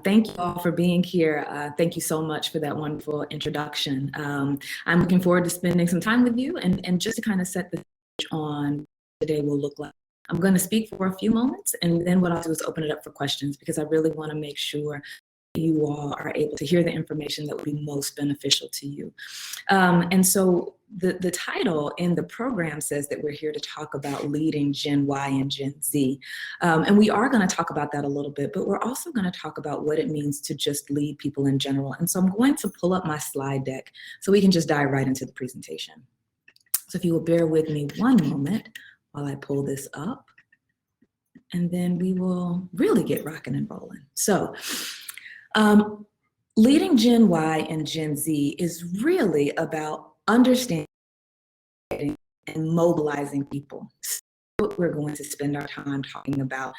Thank you all for being here. Thank you so much for that wonderful introduction. I'm looking forward to spending some time with you and just to kind of set the stage on what today will look like. I'm going to speak for a few moments, and then what I'll do is open it up for questions because I really want to make sure you all are able to hear the information that will be most beneficial to you. And so the title in the program says that we're here to talk about leading Gen Y and Gen Z. And we are going to talk about that a little bit, but we're also going to talk about what it means to just lead people in general. And so I'm going to pull up my slide deck so we can just dive right into the presentation. So if you will bear with me one moment while I pull this up, and then we will really get rocking and rolling. So leading Gen Y and Gen Z is really about understanding and mobilizing people. So what we're going to spend our time talking about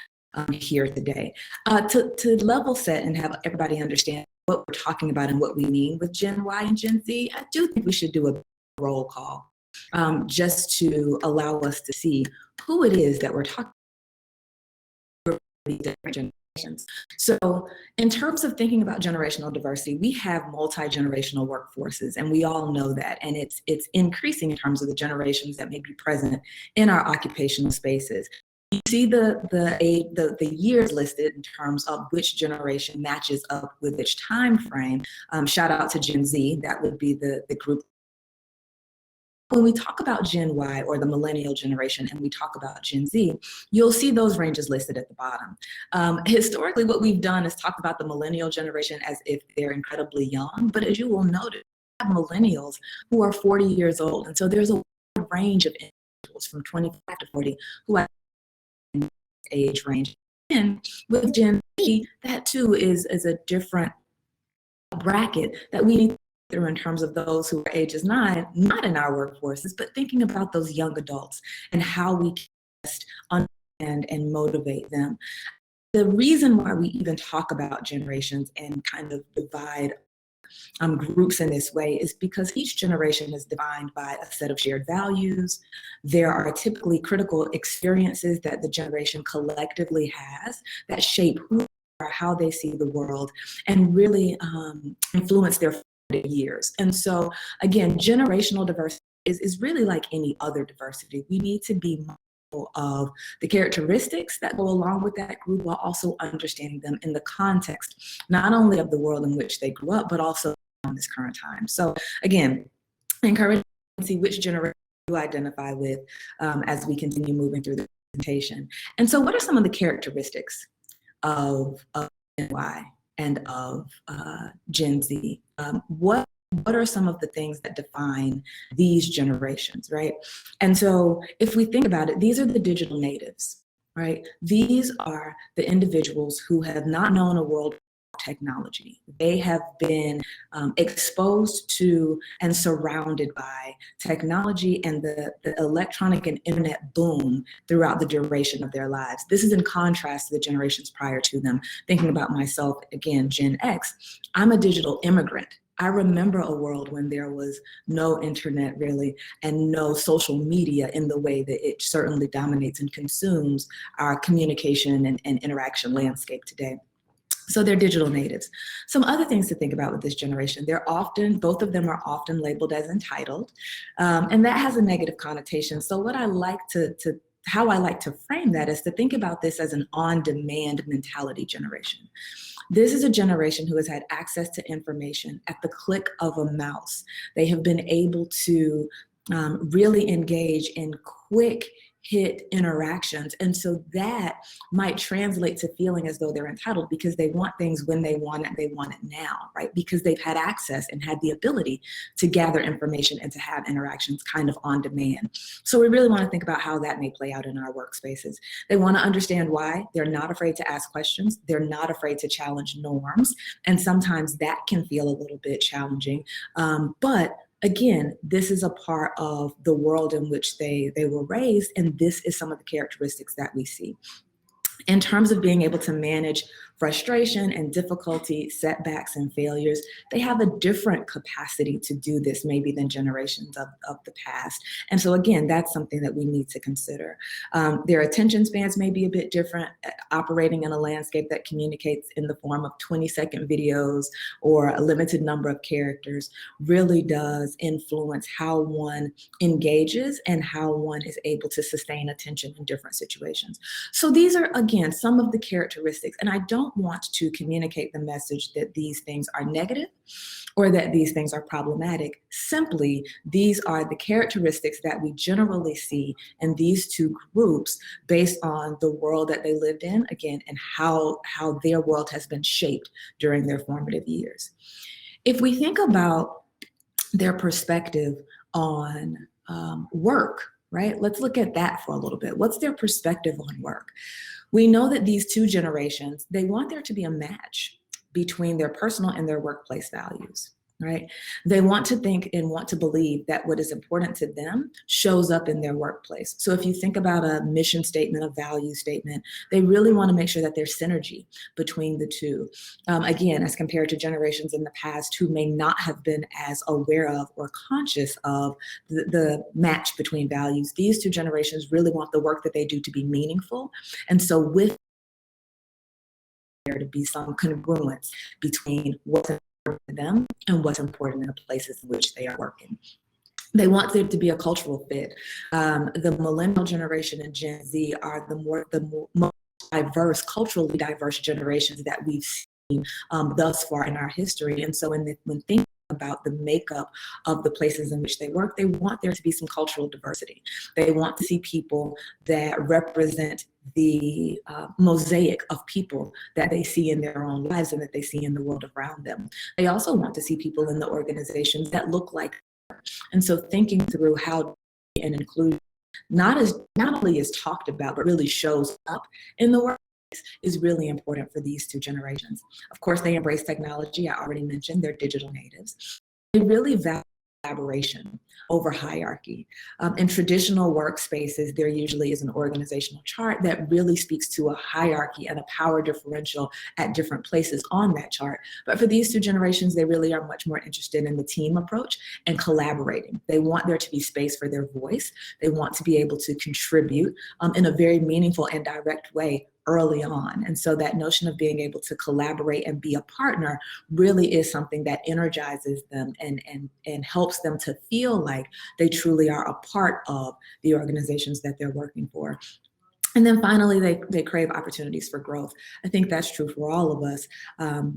here today. To level set and have everybody understand what we're talking about and what we mean with Gen Y and Gen Z, I do think we should do a roll call just to allow us to see who it is that we're talking about different generations. So in terms of thinking about generational diversity, we have multi-generational workforces, and we all know that, and it's increasing in terms of the generations that may be present in our occupational spaces. You see the years listed in terms of which generation matches up with which time frame. Shout out to Gen Z, that would be the group. When we talk about Gen Y or the millennial generation and we talk about Gen Z, you'll see those ranges listed at the bottom. Historically, what we've done is talk about the millennial generation as if they're incredibly young, but as you will notice, we have millennials who are 40 years old. And so there's a range of individuals from 25 to 40 who have age range. And with Gen Z, that too is a different bracket that we need through in terms of those who are ages 9, not in our workforces, but thinking about those young adults and how we can best understand and motivate them. The reason why we even talk about generations and kind of divide groups in this way is because each generation is defined by a set of shared values. There are typically critical experiences that the generation collectively has that shape who they are, how they see the world, and really influence their years. And so again, generational diversity is really like any other diversity. We need to be mindful of the characteristics that go along with that group while also understanding them in the context, not only of the world in which they grew up, but also in this current time. So again, I encourage you to see which generation you identify with as we continue moving through the presentation. And so what are some of the characteristics of Gen Y and of Gen Z? What are some of the things that define these generations, right? And so if we think about it, these are the digital natives, right? These are the individuals who have not known a world of technology. They have been exposed to and surrounded by technology and the electronic and internet boom throughout the duration of their lives. This is in contrast to the generations prior to them. Thinking about myself, again, Gen X, I'm a digital immigrant. I remember a world when there was no internet really and no social media in the way that it certainly dominates and consumes our communication and interaction landscape today. So they're digital natives. Some other things to think about with this generation, both of them are often labeled as entitled, and that has a negative connotation. So what I like how I like to frame that is to think about this as an on-demand mentality generation. This is a generation who has had access to information at the click of a mouse. They have been able to really engage in quick hit interactions. And so that might translate to feeling as though they're entitled because they want things when they want it now, right? Because they've had access and had the ability to gather information and to have interactions kind of on demand. So we really want to think about how that may play out in our workspaces. They want to understand why. They're not afraid to ask questions. They're not afraid to challenge norms. And sometimes that can feel a little bit challenging. But again, this is a part of the world in which they were raised, and this is some of the characteristics that we see. In terms of being able to manage frustration and difficulty, setbacks and failures, they have a different capacity to do this maybe than generations of the past. And so again, that's something that we need to consider. Their attention spans may be a bit different. Operating in a landscape that communicates in the form of 20-second videos or a limited number of characters really does influence how one engages and how one is able to sustain attention in different situations. So these are, again, some of the characteristics, and I don't want to communicate the message that these things are negative or that these things are problematic. Simply, these are the characteristics that we generally see in these two groups based on the world that they lived in, again, and how their world has been shaped during their formative years. If we think about their perspective on work, right? Let's look at that for a little bit. What's their perspective on work? We know that these two generations, they want there to be a match between their personal and their workplace values, right? They want to think and want to believe that what is important to them shows up in their workplace. So if you think about a mission statement, a value statement, they really want to make sure that there's synergy between the two. Again, as compared to generations in the past who may not have been as aware of or conscious of the match between values, these two generations really want the work that they do to be meaningful. And so with there to be some congruence between what's important to them and what's important in the places in which they are working. They want there to be a cultural fit. The millennial generation and Gen Z are the most diverse, culturally diverse generations that we've seen thus far in our history. And so when thinking about the makeup of the places in which they work, they want there to be some cultural diversity. They want to see people that represent the mosaic of people that they see in their own lives and that they see in the world around them. They also want to see people in the organizations that look like them. And so thinking through how and inclusion not only is talked about, but really shows up in the work is really important for these two generations. Of course, they embrace technology. I already mentioned they're digital natives. They really value collaboration over hierarchy. In traditional workspaces, there usually is an organizational chart that really speaks to a hierarchy and a power differential at different places on that chart. But for these two generations, they really are much more interested in the team approach and collaborating. They want there to be space for their voice. They want to be able to contribute in a very meaningful and direct way early on. And so that notion of being able to collaborate and be a partner really is something that energizes them and helps them to feel like they truly are a part of the organizations that they're working for. And then finally, they crave opportunities for growth. I think that's true for all of us,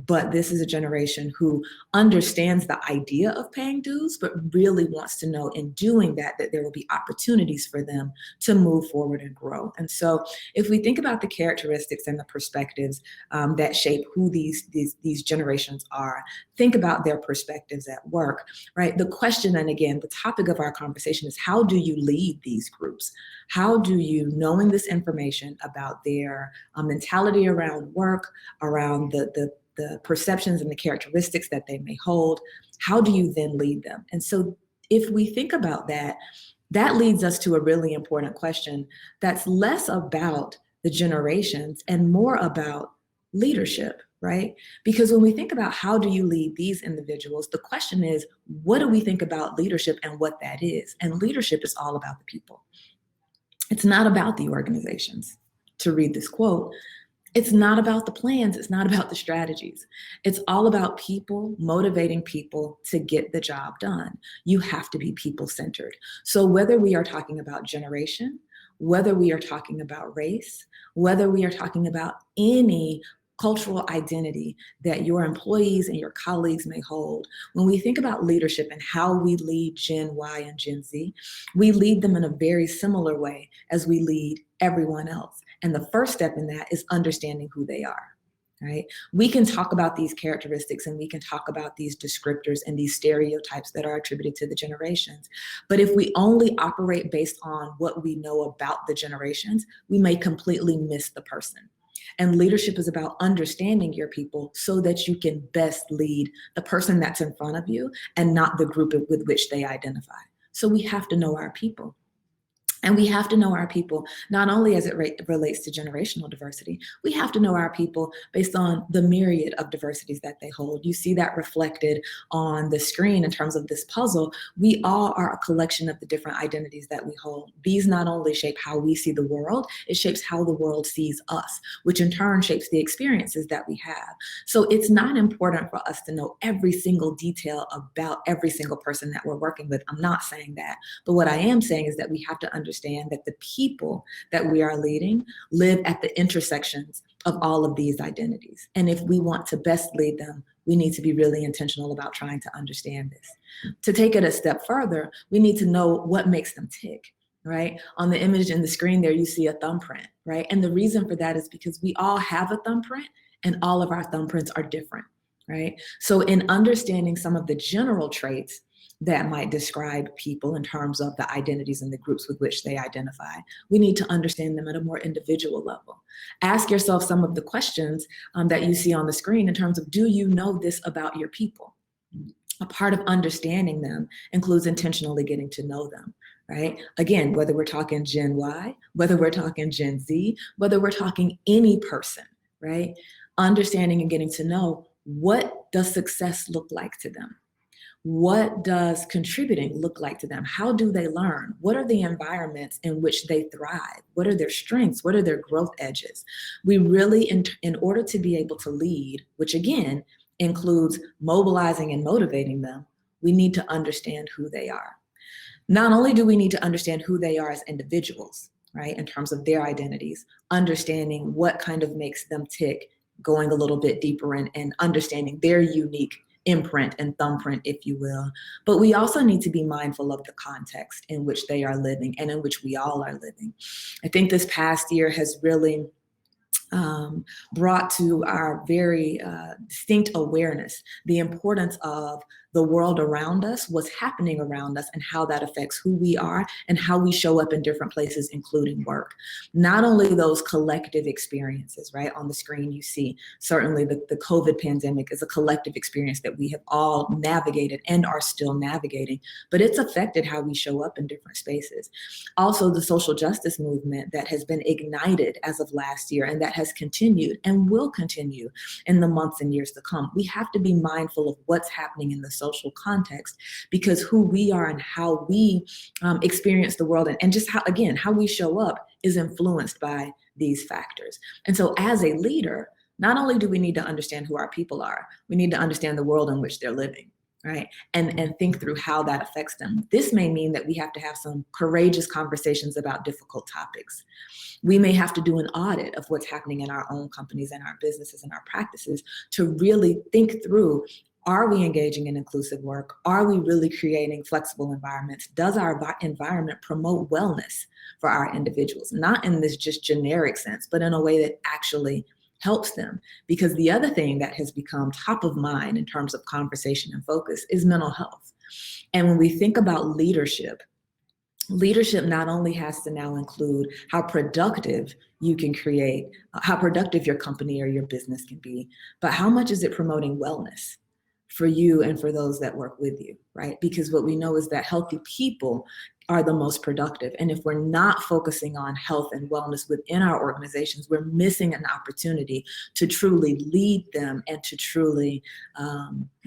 but this is a generation who understands the idea of paying dues, but really wants to know in doing that there will be opportunities for them to move forward and grow. And so if we think about the characteristics and the perspectives that shape who these generations are, think about their perspectives at work, right? The question, and again, the topic of our conversation is how do you lead these groups? How do you, knowing this information about their mentality around work, around the perceptions and the characteristics that they may hold, how do you then lead them? And so if we think about that, that leads us to a really important question that's less about the generations and more about leadership, right? Because when we think about how do you lead these individuals, the question is, what do we think about leadership and what that is? And leadership is all about the people. It's not about the organizations. To read this quote, it's not about the plans. It's not about the strategies. It's all about people, motivating people to get the job done. You have to be people-centered. So whether we are talking about generation, whether we are talking about race, whether we are talking about any cultural identity that your employees and your colleagues may hold, when we think about leadership and how we lead Gen Y and Gen Z, we lead them in a very similar way as we lead everyone else. And the first step in that is understanding who they are, right? We can talk about these characteristics and we can talk about these descriptors and these stereotypes that are attributed to the generations. But if we only operate based on what we know about the generations, we may completely miss the person. And leadership is about understanding your people so that you can best lead the person that's in front of you and not the group with which they identify. So we have to know our people. And we have to know our people, not only as it relates to generational diversity, we have to know our people based on the myriad of diversities that they hold. You see that reflected on the screen in terms of this puzzle. We all are a collection of the different identities that we hold. These not only shape how we see the world, it shapes how the world sees us, which in turn shapes the experiences that we have. So it's not important for us to know every single detail about every single person that we're working with. I'm not saying that. But what I am saying is that we have to understand that the people that we are leading live at the intersections of all of these identities. And if we want to best lead them, we need to be really intentional about trying to understand this. To take it a step further, we need to know what makes them tick, right? On the image in the screen there, you see a thumbprint, right? And the reason for that is because we all have a thumbprint and all of our thumbprints are different, right? So in understanding some of the general traits that might describe people in terms of the identities and the groups with which they identify, we need to understand them at a more individual level. Ask yourself some of the questions that you see on the screen in terms of, do you know this about your people? A part of understanding them includes intentionally getting to know them, right? Again, whether we're talking Gen Y, whether we're talking Gen Z, whether we're talking any person, right? Understanding and getting to know, what does success look like to them? What does contributing look like to them? How do they learn? What are the environments in which they thrive? What are their strengths? What are their growth edges? We really, in order to be able to lead, which again includes mobilizing and motivating them, we need to understand who they are. Not only do we need to understand who they are as individuals, right, in terms of their identities, understanding what kind of makes them tick, going a little bit deeper and understanding their unique imprint and thumbprint, if you will. But we also need to be mindful of the context in which they are living and in which we all are living. I think this past year has really brought to our very distinct awareness the importance of the world around us, what's happening around us, and how that affects who we are and how we show up in different places, including work. Not only those collective experiences, right? On the screen you see, certainly the COVID pandemic is a collective experience that we have all navigated and are still navigating, but it's affected how we show up in different spaces. Also, the social justice movement that has been ignited as of last year and that has continued and will continue in the months and years to come. We have to be mindful of what's happening in the social context, because who we are and how we experience the world and just how we show up is influenced by these factors. And so as a leader, not only do we need to understand who our people are, we need to understand the world in which they're living, right? And think through how that affects them. This may mean that we have to have some courageous conversations about difficult topics. We may have to do an audit of what's happening in our own companies and our businesses and our practices to really think through, are we engaging in inclusive work? Are we really creating flexible environments? Does our environment promote wellness for our individuals? Not in this just generic sense, but in a way that actually helps them. Because the other thing that has become top of mind in terms of conversation and focus is mental health. And when we think about leadership not only has to now include how productive you can create, how productive your company or your business can be, but how much is it promoting wellness for you and for those that work with you, right? Because what we know is that healthy people are the most productive. And if we're not focusing on health and wellness within our organizations, we're missing an opportunity to truly lead them and to truly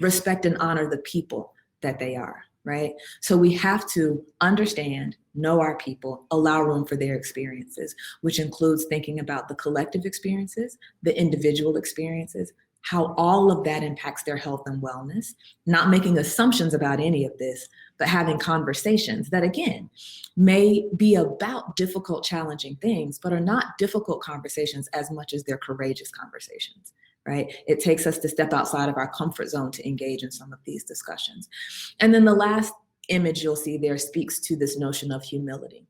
respect and honor the people that they are, right? So we have to understand, know our people, allow room for their experiences, which includes thinking about the collective experiences, the individual experiences, how all of that impacts their health and wellness, not making assumptions about any of this, but having conversations that, again, may be about difficult, challenging things, but are not difficult conversations as much as they're courageous conversations, right? It takes us to step outside of our comfort zone to engage in some of these discussions. And then the last image you'll see there speaks to this notion of humility.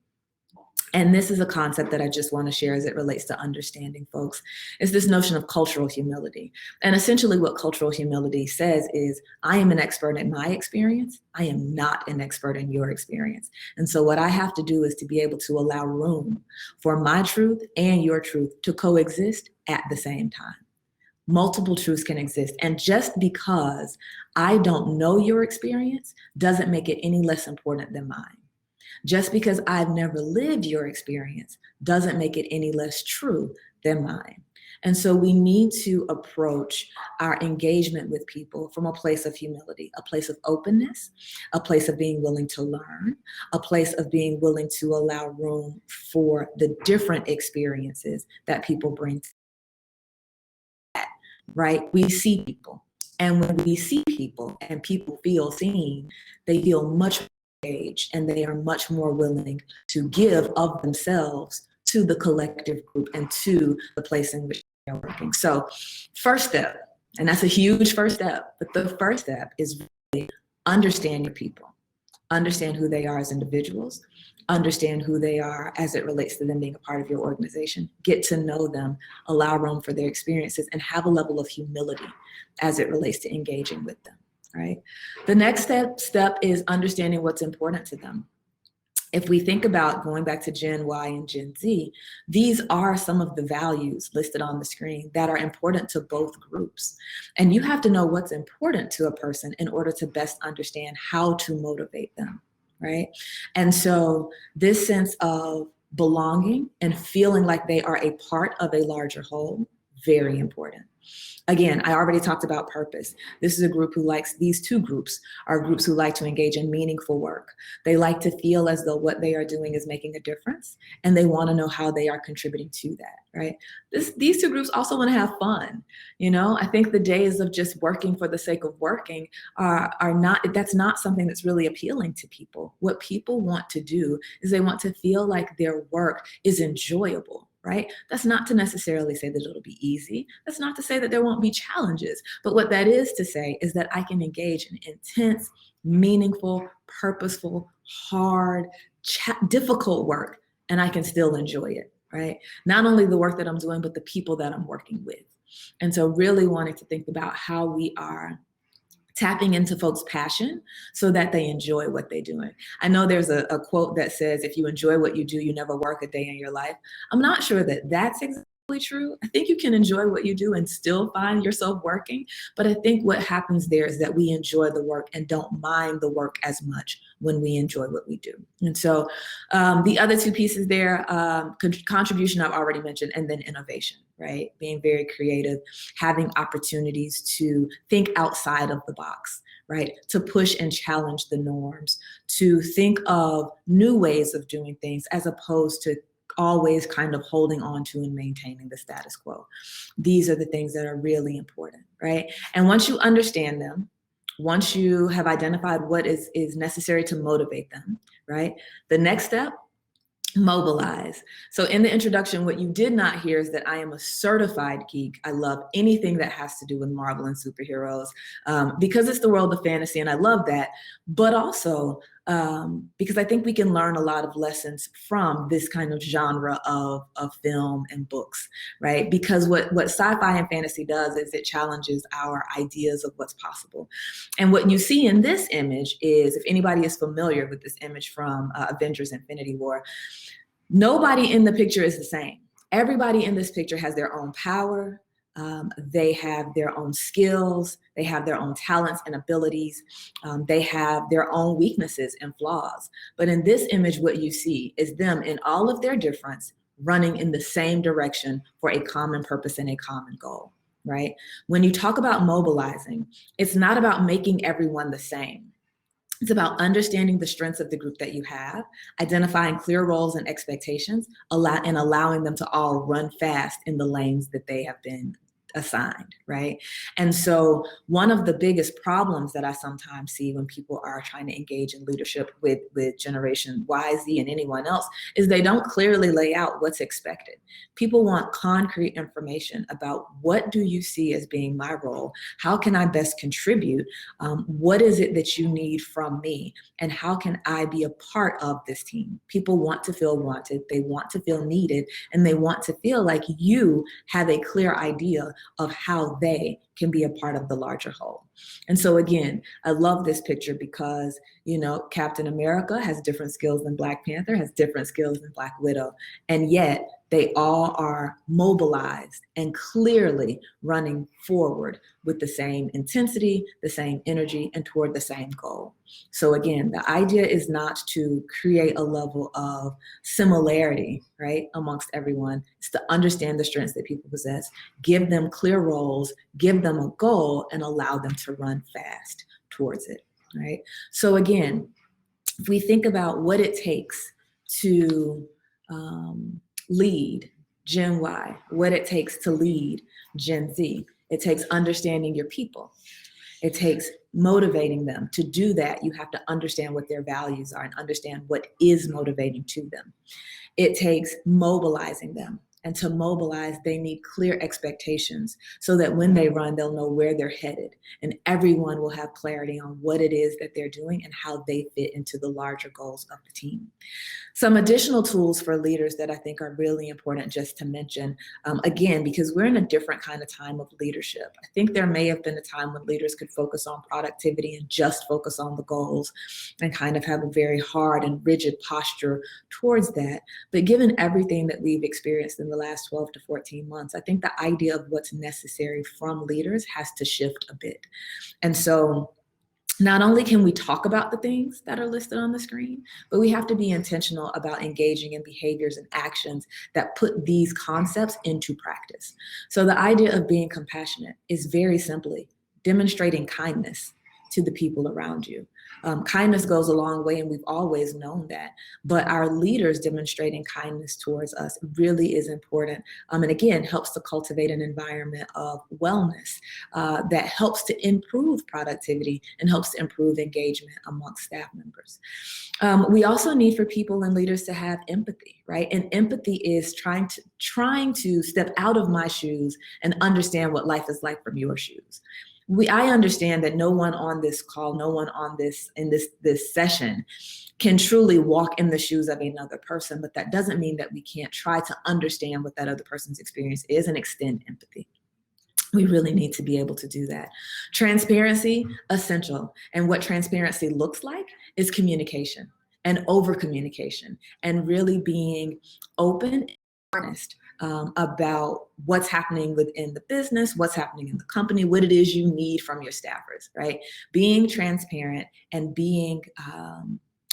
And this is a concept that I just want to share as it relates to understanding folks, is this notion of cultural humility. And essentially what cultural humility says is, I am an expert in my experience. I am not an expert in your experience. And so what I have to do is to be able to allow room for my truth and your truth to coexist at the same time. Multiple truths can exist. And just because I don't know your experience doesn't make it any less important than mine. Just because I've never lived your experience doesn't make it any less true than mine. And so we need to approach our engagement with people from a place of humility, a place of openness, a place of being willing to learn, a place of being willing to allow room for the different experiences that people bring to that, right? We see people. And when we see people and people feel seen, they feel much more engaged and they are much more willing to give of themselves to the collective group and to the place in which they're working. So first step, and that's a huge first step, but the first step is really understand your people. Understand who they are as individuals, understand who they are as it relates to them being a part of your organization, get to know them, allow room for their experiences, and have a level of humility as it relates to engaging with them, right? The next step is understanding what's important to them. If we think about going back to Gen Y and Gen Z, these are some of the values listed on the screen that are important to both groups. And you have to know what's important to a person in order to best understand how to motivate them, right? And so this sense of belonging and feeling like they are a part of a larger whole, very important. Again, I already talked about purpose. This is a group who likes, these two groups are groups who like to engage in meaningful work. They like to feel as though what they are doing is making a difference, and they want to know how they are contributing to that, right? These two groups also want to have fun. You know, I think the days of just working for the sake of working are not, that's not something that's really appealing to people. What people want to do is they want to feel like their work is enjoyable. Right? That's not to necessarily say that it'll be easy. That's not to say that there won't be challenges. But what that is to say is that I can engage in intense, meaningful, purposeful, hard, difficult work, and I can still enjoy it, right? Not only the work that I'm doing, but the people that I'm working with. And so really wanting to think about how we are tapping into folks' passion so that they enjoy what they're doing. I know there's a quote that says, if you enjoy what you do, you never work a day in your life. I'm not sure that that's exactly true. I think you can enjoy what you do and still find yourself working. But I think what happens there is that we enjoy the work and don't mind the work as much when we enjoy what we do. And so the other two pieces there, contribution I've already mentioned, and then innovation, right? Being very creative, having opportunities to think outside of the box, right? To push and challenge the norms, to think of new ways of doing things as opposed to always kind of holding on to and maintaining the status quo. These are the things that are really important, right? And once you understand them, once you have identified what is necessary to motivate them, right? The next step, mobilize. So in the introduction, what you did not hear is that I am a certified geek. I love anything that has to do with Marvel and superheroes because it's the world of fantasy and I love that, but also because I think we can learn a lot of lessons from this kind of genre of film and books, right? Because what sci-fi and fantasy does is it challenges our ideas of what's possible. And what you see in this image is, if anybody is familiar with this image from Avengers Infinity War, nobody in the picture is the same. Everybody in this picture has their own power. They have their own skills. They have their own talents and abilities. They have their own weaknesses and flaws. But in this image, what you see is them in all of their difference running in the same direction for a common purpose and a common goal, right? When you talk about mobilizing, it's not about making everyone the same. It's about understanding the strengths of the group that you have, identifying clear roles and expectations, and allowing them to all run fast in the lanes that they have been assigned, right? And so one of the biggest problems that I sometimes see when people are trying to engage in leadership with Generation Y, Z, and anyone else is they don't clearly lay out what's expected. People want concrete information about what do you see as being my role? How can I best contribute? What is it that you need from me? And how can I be a part of this team? People want to feel wanted, they want to feel needed, and they want to feel like you have a clear idea of how they can be a part of the larger whole. And so again, I love this picture because, you know, Captain America has different skills than Black Panther, has different skills than Black Widow, and yet They all are mobilized and clearly running forward with the same intensity, the same energy, and toward the same goal. So again, the idea is not to create a level of similarity, right, amongst everyone. It's to understand the strengths that people possess, give them clear roles, give them a goal, and allow them to run fast towards it, right? So again, if we think about what it takes to lead Gen Y, what it takes to lead Gen Z, it takes understanding your people. It takes motivating them. To do that, you have to understand what their values are and understand what is motivating to them. It takes mobilizing them. And to mobilize, they need clear expectations so that when they run, they'll know where they're headed. And everyone will have clarity on what it is that they're doing and how they fit into the larger goals of the team. Some additional tools for leaders that I think are really important just to mention, again, because we're in a different kind of time of leadership. I think there may have been a time when leaders could focus on productivity and just focus on the goals and kind of have a very hard and rigid posture towards that. But given everything that we've experienced in the last 12 to 14 months, I think the idea of what's necessary from leaders has to shift a bit. And so not only can we talk about the things that are listed on the screen, but we have to be intentional about engaging in behaviors and actions that put these concepts into practice. So the idea of being compassionate is very simply demonstrating kindness to the people around you. Kindness goes a long way, and we've always known that, but our leaders demonstrating kindness towards us really is important. And again, helps to cultivate an environment of wellness that helps to improve productivity and helps to improve engagement amongst staff members. We also need for people and leaders to have empathy, right? And empathy is trying to step out of my shoes and understand what life is like from your shoes. I understand that no one on this call, no one on this session can truly walk in the shoes of another person, but that doesn't mean that we can't try to understand what that other person's experience is and extend empathy. We really need to be able to do that. Transparency, essential. And what transparency looks like is communication and over communication and really being open and honest about what's happening within the business, what's happening in the company, what it is you need from your staffers, right? Being transparent and being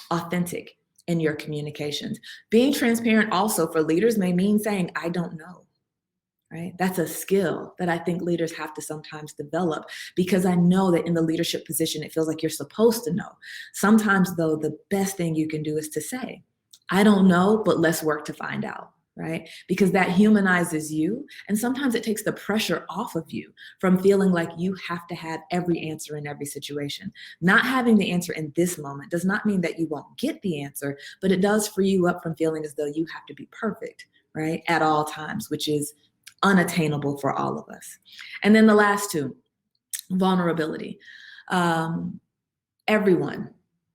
authentic in your communications. Being transparent also for leaders may mean saying, I don't know. Right? That's a skill that I think leaders have to sometimes develop, because I know that in the leadership position, it feels like you're supposed to know. Sometimes, though, the best thing you can do is to say, I don't know, but let's work to find out, right? Because that humanizes you. And sometimes it takes the pressure off of you from feeling like you have to have every answer in every situation. Not having the answer in this moment does not mean that you won't get the answer, but it does free you up from feeling as though you have to be perfect, right? At all times, which is unattainable for all of us. And then the last two, vulnerability. Everyone,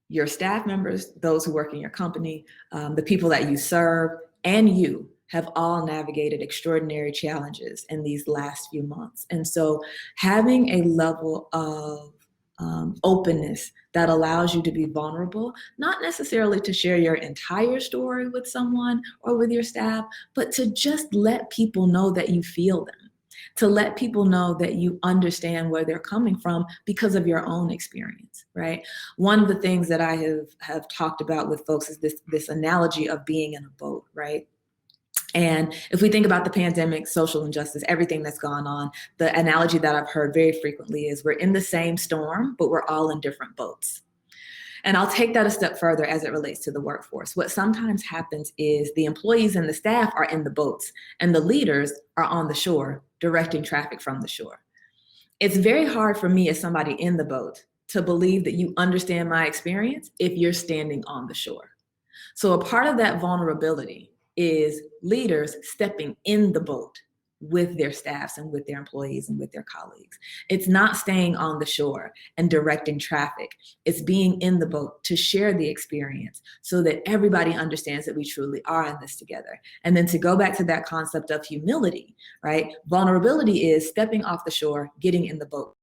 your staff members, those who work in your company, the people that you serve, and you have all navigated extraordinary challenges in these last few months. And so having a level of openness that allows you to be vulnerable, not necessarily to share your entire story with someone or with your staff, but to just let people know that you feel them, to let people know that you understand where they're coming from because of your own experience, right? One of the things that I have talked about with folks is this analogy of being in a boat, right? And if we think about the pandemic, social injustice, everything that's gone on, the analogy that I've heard very frequently is we're in the same storm, but we're all in different boats. And I'll take that a step further as it relates to the workforce. What sometimes happens is the employees and the staff are in the boats and the leaders are on the shore directing traffic from the shore. It's very hard for me as somebody in the boat to believe that you understand my experience if you're standing on the shore. So a part of that vulnerability is leaders stepping in the boat with their staffs and with their employees and with their colleagues. It's not staying on the shore and directing traffic. It's being in the boat to share the experience so that everybody understands that we truly are in this together. And then to go back to that concept of humility, right? Vulnerability is stepping off the shore, getting in the boat.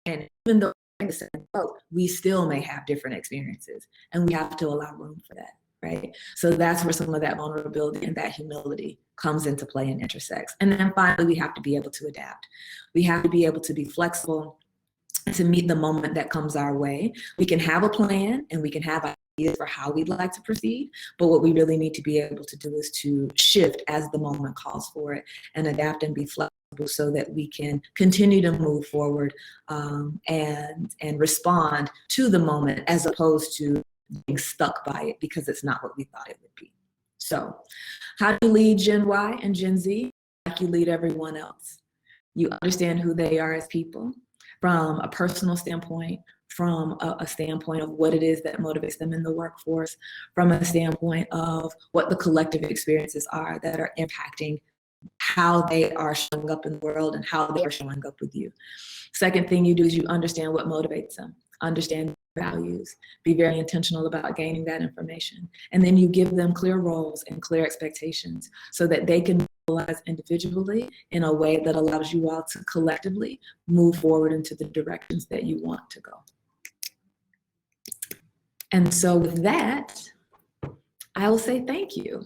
And even though we're in the same boat, we still may have different experiences, and we have to allow room for that. right? So that's where some of that vulnerability and that humility comes into play and intersects. And then finally, we have to be able to adapt. We have to be able to be flexible to meet the moment that comes our way. We can have a plan and we can have ideas for how we'd like to proceed, but what we really need to be able to do is to shift as the moment calls for it and adapt and be flexible so that we can continue to move forward and respond to the moment as opposed to being stuck by it because it's not what we thought it would be. So how do you lead Gen Y and Gen Z? Like you lead everyone else. You understand who they are as people from a personal standpoint, from a standpoint of what it is that motivates them in the workforce, from a standpoint of what the collective experiences are that are impacting how they are showing up in the world and how they are showing up with you. Second thing you do is you understand what motivates them, understand values, be very intentional about gaining that information. And then you give them clear roles and clear expectations so that they can mobilize individually in a way that allows you all to collectively move forward into the directions that you want to go. And so with that, I will say thank you.